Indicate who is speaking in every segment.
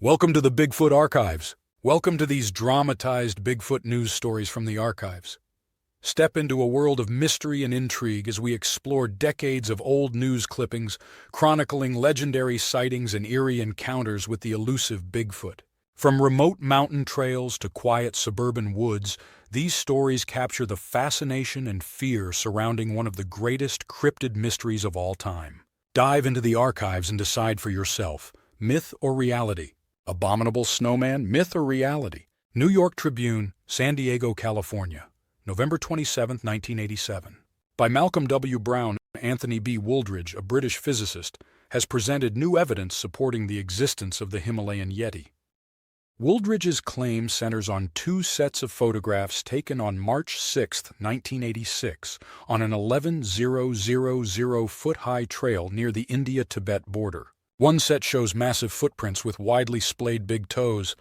Speaker 1: Welcome to the Bigfoot Archives. Welcome to these dramatized Bigfoot news stories from the archives. Step into a world of mystery and intrigue as we explore decades of old news clippings, chronicling legendary sightings and eerie encounters with the elusive Bigfoot. From remote mountain trails to quiet suburban woods, these stories capture the fascination and fear surrounding one of the greatest cryptid mysteries of all time. Dive into the archives and decide for yourself, myth or reality. Abominable snowman, myth or reality? New York Tribune, San Diego, California, November 27, 1987. By Malcolm W. Brown, Anthony B. Wooldridge, a British physicist, has presented new evidence supporting the existence of the Himalayan Yeti. Wooldridge's claim centers on two sets of photographs taken on March 6, 1986, on an 11,000-foot-high trail near the India-Tibet border. One set shows massive footprints with widely splayed big toes.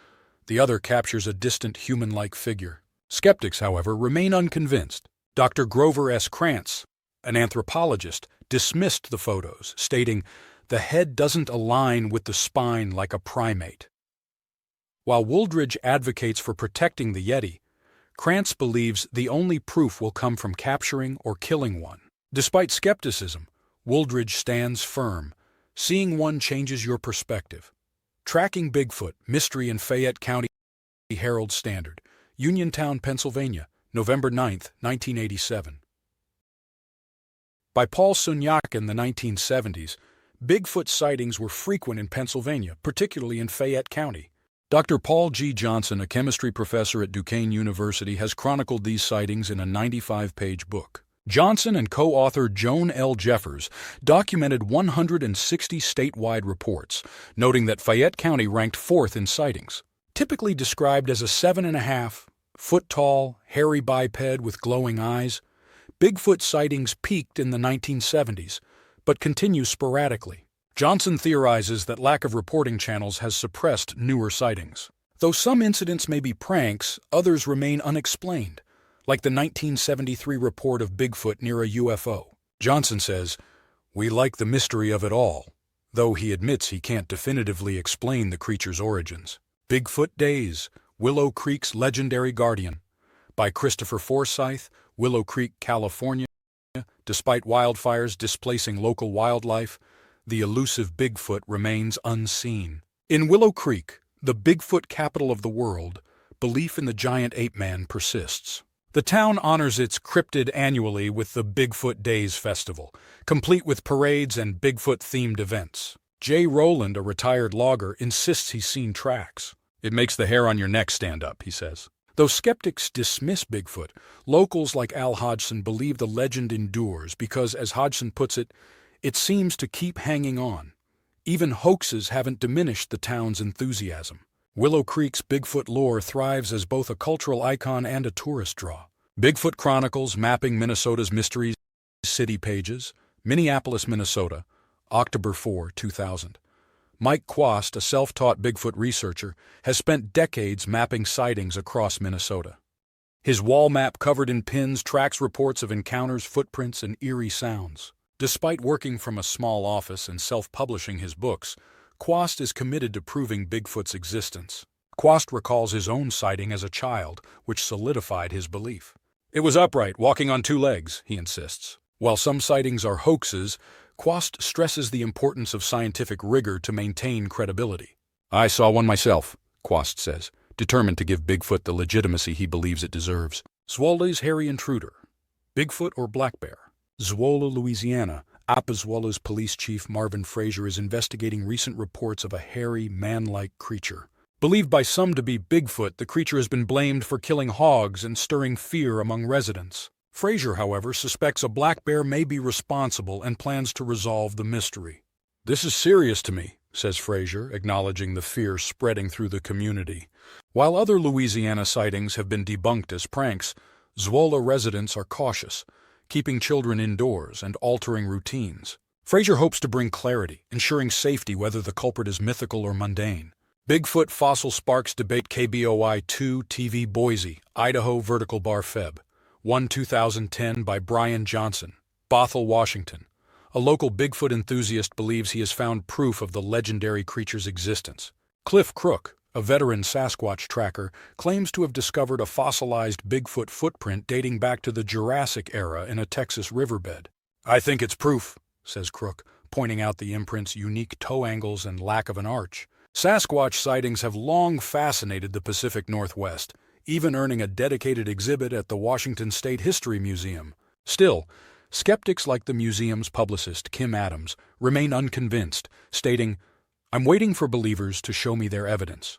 Speaker 1: The other captures a distant human-like figure. Skeptics, however, remain unconvinced. Dr. Grover S. Krantz, an anthropologist, dismissed the photos, stating, "The head doesn't align with the spine like a primate." While Wooldridge advocates for protecting the Yeti, Krantz believes the only proof will come from capturing or killing one. Despite skepticism, Wooldridge stands firm. Seeing one changes your perspective. Tracking Bigfoot, Mystery in Fayette County Herald Standard, Uniontown, Pennsylvania, November 9, 1987. By Paul Sunyak in the 1970s, Bigfoot sightings were frequent in Pennsylvania, particularly in Fayette County. Dr. Paul G. Johnson, a chemistry professor at Duquesne University, has chronicled these sightings in a 95-page book. Johnson and co-author Joan L. Jeffers documented 160 statewide reports, noting that Fayette County ranked fourth in sightings. Typically described as a 7.5-foot-tall, hairy biped with glowing eyes, Bigfoot sightings peaked in the 1970s, but continue sporadically. Johnson theorizes that lack of reporting channels has suppressed newer sightings. Though some incidents may be pranks, others remain unexplained, like the 1973 report of Bigfoot near a UFO. Johnson says, "We like the mystery of it all," though he admits he can't definitively explain the creature's origins. Bigfoot Days, Willow Creek's Legendary Guardian. By Christopher Forsyth, Willow Creek, California. Despite wildfires displacing local wildlife, the elusive Bigfoot remains unseen. In Willow Creek, the Bigfoot capital of the world, belief in the giant ape man persists. The town honors its cryptid annually with the Bigfoot Days Festival, complete with parades and Bigfoot-themed events. Jay Rowland, a retired logger, insists he's seen tracks. "It makes the hair on your neck stand up," he says. Though skeptics dismiss Bigfoot, locals like Al Hodgson believe the legend endures because, as Hodgson puts it, it seems to keep hanging on. Even hoaxes haven't diminished the town's enthusiasm. Willow Creek's Bigfoot lore thrives as both a cultural icon and a tourist draw. Bigfoot Chronicles, Mapping Minnesota's Mysteries City Pages, Minneapolis, Minnesota, October 4, 2000. Mike Quast, a self-taught Bigfoot researcher, has spent decades mapping sightings across Minnesota. His wall map covered in pins tracks reports of encounters, footprints, and eerie sounds. Despite working from a small office and self-publishing his books, Quast is committed to proving Bigfoot's existence. Quast recalls his own sighting as a child, which solidified his belief. "It was upright, walking on two legs," he insists. While some sightings are hoaxes, Quast stresses the importance of scientific rigor to maintain credibility. "I saw one myself," Quast says, determined to give Bigfoot the legitimacy he believes it deserves. Zwola's Hairy Intruder. Bigfoot or Black Bear? Zwolle, Louisiana. Apazwola's police chief Marvin Frazier is investigating recent reports of a hairy, man-like creature. Believed by some to be Bigfoot, the creature has been blamed for killing hogs and stirring fear among residents. Frazier, however, suspects a black bear may be responsible and plans to resolve the mystery. "This is serious to me," says Frazier, acknowledging the fear spreading through the community. While other Louisiana sightings have been debunked as pranks, Zwolle residents are cautious, keeping children indoors and altering routines. Frazier hopes to bring clarity, ensuring safety whether the culprit is mythical or mundane. Bigfoot Fossil Sparks Debate KBOI-2 TV Boise, Idaho Vertical Bar Feb. 1/2010 by Brian Johnson, Bothell, Washington. A local Bigfoot enthusiast believes he has found proof of the legendary creature's existence. Cliff Crook, a veteran Sasquatch tracker, claims to have discovered a fossilized Bigfoot footprint dating back to the Jurassic era in a Texas riverbed. "I think it's proof," says Crook, pointing out the imprint's unique toe angles and lack of an arch. Sasquatch sightings have long fascinated the Pacific Northwest, even earning a dedicated exhibit at the Washington State History Museum. Still, skeptics like the museum's publicist, Kim Adams, remain unconvinced, stating, "I'm waiting for believers to show me their evidence."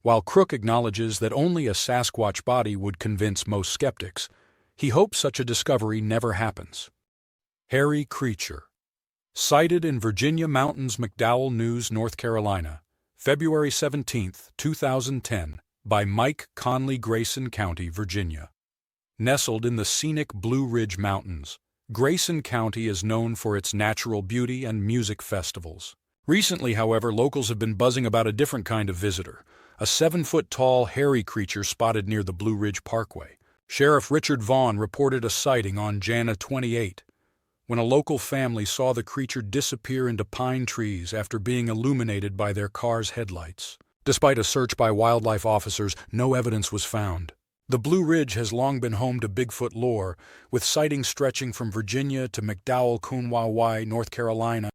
Speaker 1: While Crook acknowledges that only a Sasquatch body would convince most skeptics, he hopes such a discovery never happens. Hairy creature. Sighted in Virginia Mountains, McDowell News, North Carolina, February 17, 2010, by Mike Conley, Grayson County, Virginia. Nestled in the scenic Blue Ridge Mountains, Grayson County is known for its natural beauty and music festivals. Recently, however, locals have been buzzing about a different kind of visitor, a 7-foot-tall, hairy creature spotted near the Blue Ridge Parkway. Sheriff Richard Vaughn reported a sighting on January 28, when a local family saw the creature disappear into pine trees after being illuminated by their car's headlights. Despite a search by wildlife officers, no evidence was found. The Blue Ridge has long been home to Bigfoot lore, with sightings stretching from Virginia to McDowell, Coonwauwai, North Carolina.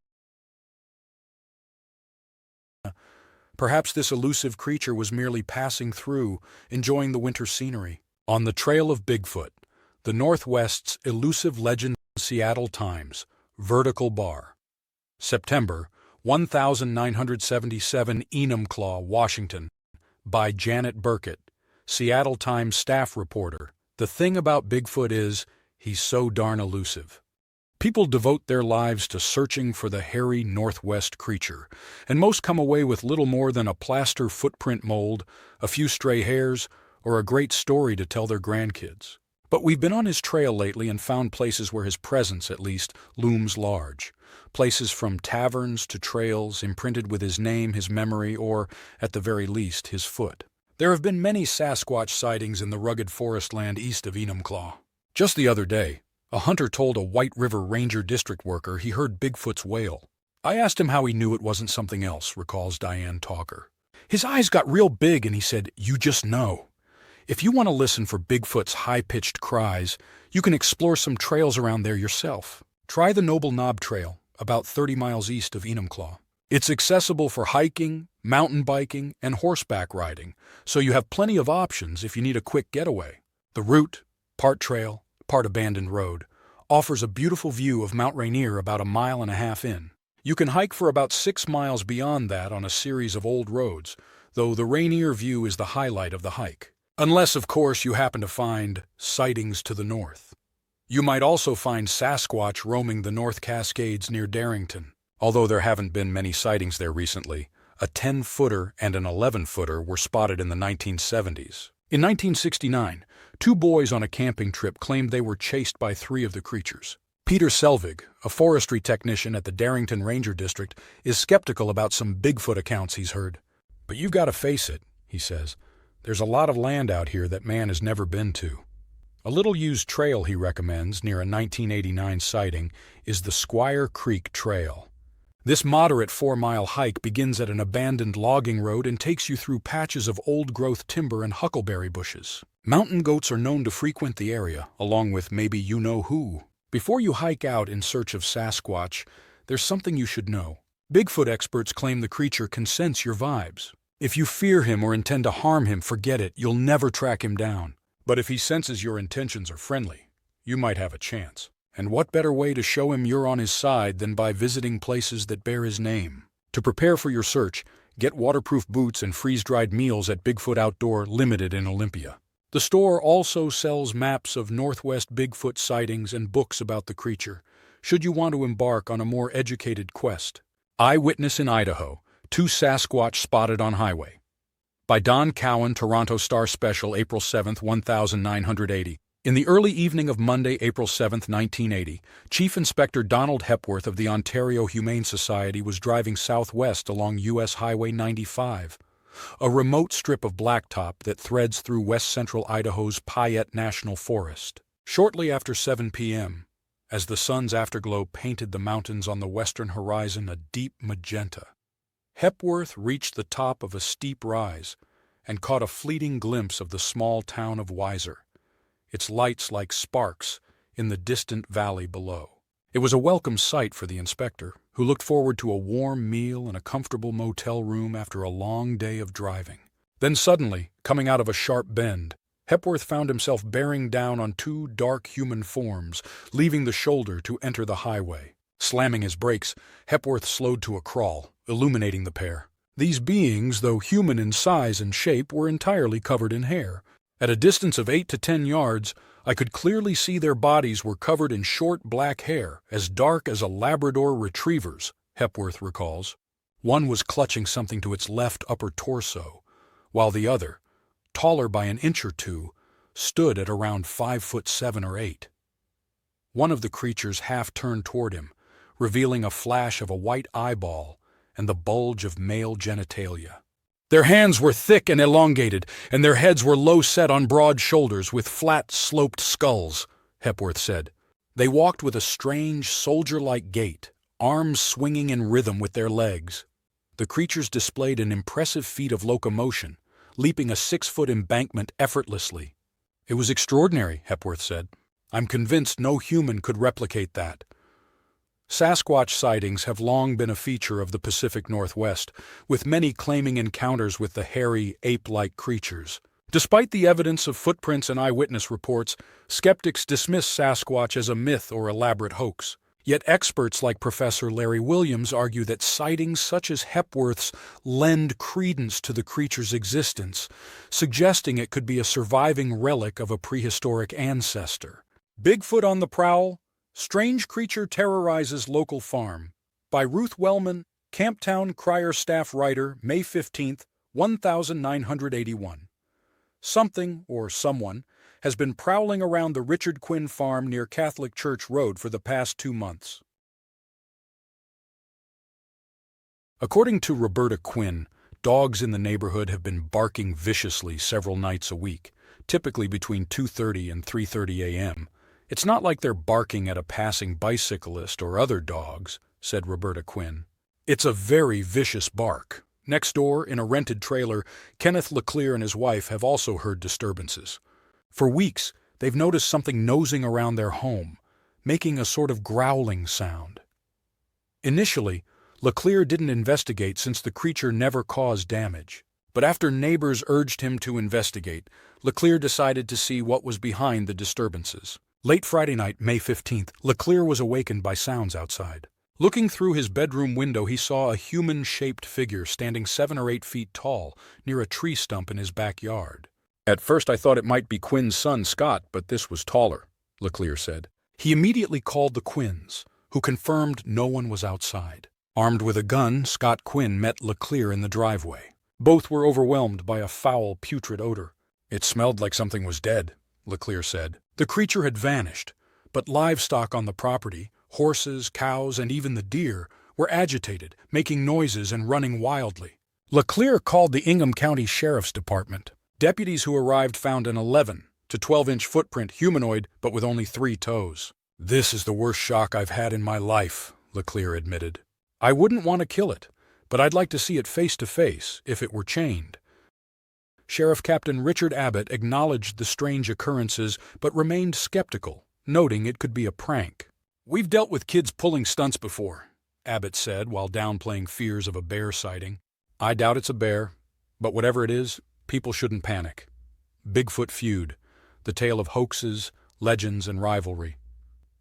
Speaker 1: Perhaps this elusive creature was merely passing through, enjoying the winter scenery. On the Trail of Bigfoot, the Northwest's elusive legend. Seattle Times, Vertical Bar. September, 1977, Enumclaw, Washington, by Janet Burkett, Seattle Times staff reporter. "The thing about Bigfoot is, he's so darn elusive. People devote their lives to searching for the hairy Northwest creature, and most come away with little more than a plaster footprint mold, a few stray hairs, or a great story to tell their grandkids. But we've been on his trail lately and found places where his presence, at least, looms large. Places from taverns to trails imprinted with his name, his memory, or, at the very least, his foot. There have been many Sasquatch sightings in the rugged forest land east of Enumclaw. Just the other day, a hunter told a White River Ranger district worker he heard Bigfoot's wail. I asked him how he knew it wasn't something else," recalls Diane Talker. "His eyes got real big and he said, 'You just know.' If you want to listen for Bigfoot's high-pitched cries, you can explore some trails around there yourself. Try the Noble Knob Trail, about 30 miles east of Enumclaw. It's accessible for hiking, mountain biking, and horseback riding, so you have plenty of options if you need a quick getaway. The route, part trail, part abandoned road, offers a beautiful view of Mount Rainier about a mile and a half in. You can hike for about 6 miles beyond that on a series of old roads, though the Rainier view is the highlight of the hike. Unless, of course, you happen to find sightings to the north. You might also find Sasquatch roaming the North Cascades near Darrington. Although there haven't been many sightings there recently, a 10-footer and an 11-footer were spotted in the 1970s. In 1969, 2 boys on a camping trip claimed they were chased by 3 of the creatures. Peter Selvig, a forestry technician at the Darrington Ranger District, is skeptical about some Bigfoot accounts he's heard. "But you've got to face it," he says. "There's a lot of land out here that man has never been to." A little-used trail he recommends near a 1989 sighting is the Squire Creek Trail. This moderate 4-mile hike begins at an abandoned logging road and takes you through patches of old-growth timber and huckleberry bushes. Mountain goats are known to frequent the area, along with maybe you-know-who. Before you hike out in search of Sasquatch, there's something you should know. Bigfoot experts claim the creature can sense your vibes. If you fear him or intend to harm him, forget it, you'll never track him down. But if he senses your intentions are friendly, you might have a chance. And what better way to show him you're on his side than by visiting places that bear his name? To prepare for your search, get waterproof boots and freeze-dried meals at Bigfoot Outdoor, Limited in Olympia. The store also sells maps of Northwest Bigfoot sightings and books about the creature, should you want to embark on a more educated quest. Eyewitness in Idaho, 2 Sasquatch spotted on highway. By Don Cowan, Toronto Star Special, April 7, 1980. In the early evening of Monday, April 7, 1980, Chief Inspector Donald Hepworth of the Ontario Humane Society was driving southwest along U.S. Highway 95, a remote strip of blacktop that threads through west-central Idaho's Payette National Forest. Shortly after 7 p.m., as the sun's afterglow painted the mountains on the western horizon a deep magenta, Hepworth reached the top of a steep rise and caught a fleeting glimpse of the small town of Weiser, its lights like sparks in the distant valley below. It was a welcome sight for the inspector, who looked forward to a warm meal and a comfortable motel room after a long day of driving. Then suddenly, coming out of a sharp bend, Hepworth found himself bearing down on two dark human forms, leaving the shoulder to enter the highway. Slamming his brakes, Hepworth slowed to a crawl, illuminating the pair. These beings, though human in size and shape, were entirely covered in hair. At a distance of 8 to 10 yards, I could clearly see their bodies were covered in short black hair, as dark as a Labrador retriever's, Hepworth recalls. One was clutching something to its left upper torso, while the other, taller by an inch or two, stood at around 5'7" or 8. One of the creatures half turned toward him, revealing a flash of a white eyeball and the bulge of male genitalia. Their hands were thick and elongated, and their heads were low-set on broad shoulders with flat, sloped skulls, Hepworth said. They walked with a strange, soldier-like gait, arms swinging in rhythm with their legs. The creatures displayed an impressive feat of locomotion, leaping a 6-foot embankment effortlessly. It was extraordinary, Hepworth said. I'm convinced no human could replicate that. Sasquatch sightings have long been a feature of the Pacific Northwest, with many claiming encounters with the hairy, ape-like creatures. Despite the evidence of footprints and eyewitness reports, skeptics dismiss Sasquatch as a myth or elaborate hoax. Yet experts like Professor Larry Williams argue that sightings such as Hepworth's lend credence to the creature's existence, suggesting it could be a surviving relic of a prehistoric ancestor. Bigfoot on the Prowl? Strange Creature Terrorizes Local Farm, by Ruth Wellman, Camptown Crier staff writer, May 15, 1981. Something, or someone, has been prowling around the Richard Quinn farm near Catholic Church Road for the past 2 months. According to Roberta Quinn, dogs in the neighborhood have been barking viciously several nights a week, typically between 2:30 and 3:30 a.m., It's not like they're barking at a passing bicyclist or other dogs, said Roberta Quinn. It's a very vicious bark. Next door, in a rented trailer, Kenneth LeClaire and his wife have also heard disturbances. For weeks, they've noticed something nosing around their home, making a sort of growling sound. Initially, LeClaire didn't investigate since the creature never caused damage. But after neighbors urged him to investigate, LeClaire decided to see what was behind the disturbances. Late Friday night, May 15th, LeClaire was awakened by sounds outside. Looking through his bedroom window, he saw a human-shaped figure standing 7 or 8 feet tall near a tree stump in his backyard. At first I thought it might be Quinn's son, Scott, but this was taller, LeClaire said. He immediately called the Quinns, who confirmed no one was outside. Armed with a gun, Scott Quinn met LeClaire in the driveway. Both were overwhelmed by a foul, putrid odor. It smelled like something was dead, LeClaire said. The creature had vanished, but livestock on the property, horses, cows, and even the deer, were agitated, making noises and running wildly. LeClaire called the Ingham County Sheriff's Department. Deputies who arrived found an 11 to 12-inch footprint humanoid, but with only 3 toes. This is the worst shock I've had in my life, LeClaire admitted. I wouldn't want to kill it, but I'd like to see it face to face if it were chained. Sheriff Captain Richard Abbott acknowledged the strange occurrences but remained skeptical, noting it could be a prank. We've dealt with kids pulling stunts before, Abbott said while downplaying fears of a bear sighting. I doubt it's a bear, but whatever it is, people shouldn't panic. Bigfoot Feud, The Tale of Hoaxes, Legends, and Rivalry.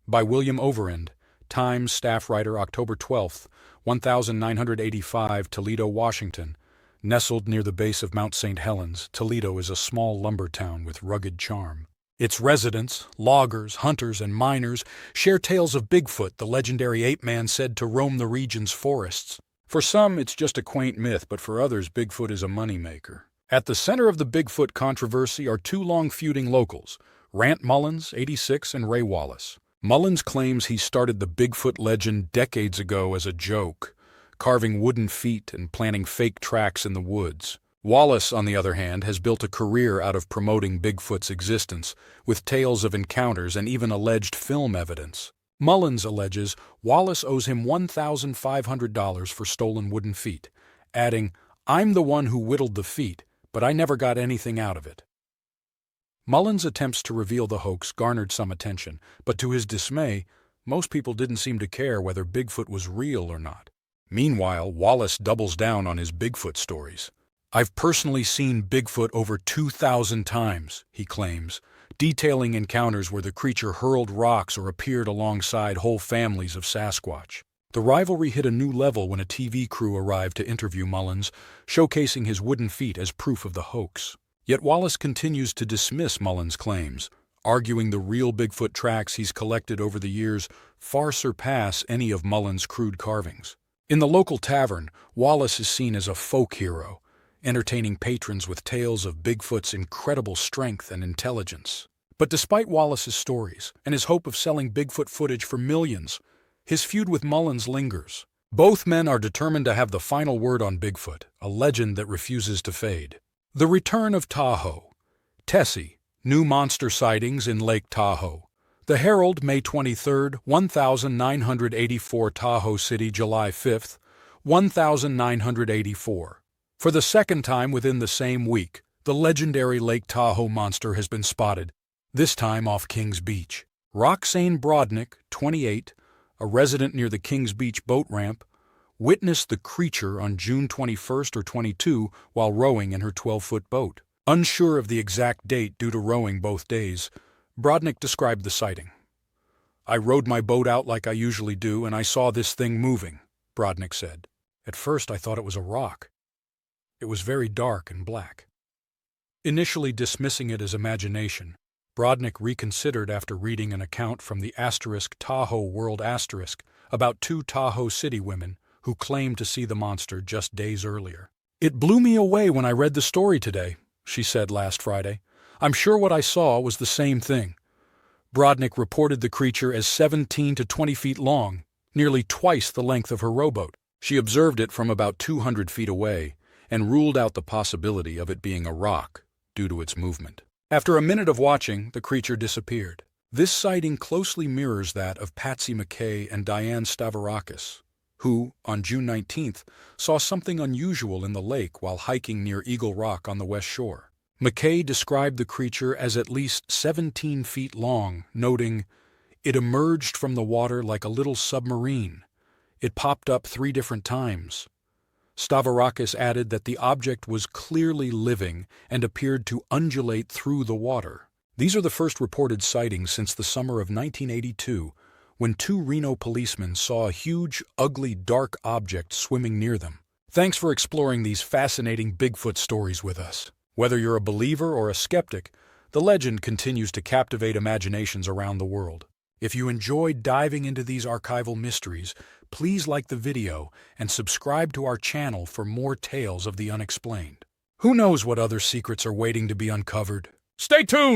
Speaker 1: By William Overend, Times staff writer, October 12, 1985, Toledo, Washington. Nestled near the base of Mount St. Helens, Toledo is a small lumber town with rugged charm. Its residents, loggers, hunters, and miners, share tales of Bigfoot, the legendary ape-man said to roam the region's forests. For some, it's just a quaint myth, but for others, Bigfoot is a moneymaker. At the center of the Bigfoot controversy are 2 long-feuding locals, Rant Mullins, 86, and Ray Wallace. Mullins claims he started the Bigfoot legend decades ago as a joke, carving wooden feet and planting fake tracks in the woods. Wallace, on the other hand, has built a career out of promoting Bigfoot's existence, with tales of encounters and even alleged film evidence. Mullins alleges Wallace owes him $1,500 for stolen wooden feet, adding, "I'm the one who whittled the feet, but I never got anything out of it." Mullins' attempts to reveal the hoax garnered some attention, but to his dismay, most people didn't seem to care whether Bigfoot was real or not. Meanwhile, Wallace doubles down on his Bigfoot stories. "I've personally seen Bigfoot over 2,000 times, he claims, detailing encounters where the creature hurled rocks or appeared alongside whole families of Sasquatch. The rivalry hit a new level when a TV crew arrived to interview Mullins, showcasing his wooden feet as proof of the hoax. Yet Wallace continues to dismiss Mullins' claims, arguing the real Bigfoot tracks he's collected over the years far surpass any of Mullins' crude carvings. In the local tavern, Wallace is seen as a folk hero, entertaining patrons with tales of Bigfoot's incredible strength and intelligence. But despite Wallace's stories and his hope of selling Bigfoot footage for millions, his feud with Mullins lingers. Both men are determined to have the final word on Bigfoot, a legend that refuses to fade. The return of Tahoe. Tessie, new monster sightings in Lake Tahoe. The Herald, May 23, 1984. Tahoe City, July 5, 1984. For the second time within the same week, the legendary Lake Tahoe monster has been spotted, this time off Kings Beach. Roxane Brodnick, 28, a resident near the Kings Beach boat ramp, witnessed the creature on June 21 or 22 while rowing in her 12-foot boat. Unsure of the exact date due to rowing both days, Brodnick described the sighting. "I rowed my boat out like I usually do, and I saw this thing moving," Brodnick said. "At first I thought it was a rock. It was very dark and black." Initially dismissing it as imagination, Brodnick reconsidered after reading an account from the Tahoe World about two Tahoe City women who claimed to see the monster just days earlier. "It blew me away when I read the story today," she said last Friday. "I'm sure what I saw was the same thing." Brodnick reported the creature as 17 to 20 feet long, nearly twice the length of her rowboat. She observed it from about 200 feet away and ruled out the possibility of it being a rock due to its movement. After a minute of watching, the creature disappeared. This sighting closely mirrors that of Patsy McKay and Diane Stavrakis, who, on June 19th, saw something unusual in the lake while hiking near Eagle Rock on the west shore. McKay described the creature as at least 17 feet long, noting, "It emerged from the water like a little submarine. It popped up 3 different times." Stavrakis added that the object was clearly living and appeared to undulate through the water. These are the first reported sightings since the summer of 1982, when 2 Reno policemen saw a huge, ugly, dark object swimming near them. Thanks for exploring these fascinating Bigfoot stories with us. Whether you're a believer or a skeptic, the legend continues to captivate imaginations around the world. If you enjoyed diving into these archival mysteries, please like the video and subscribe to our channel for more tales of the unexplained. Who knows what other secrets are waiting to be uncovered? Stay tuned!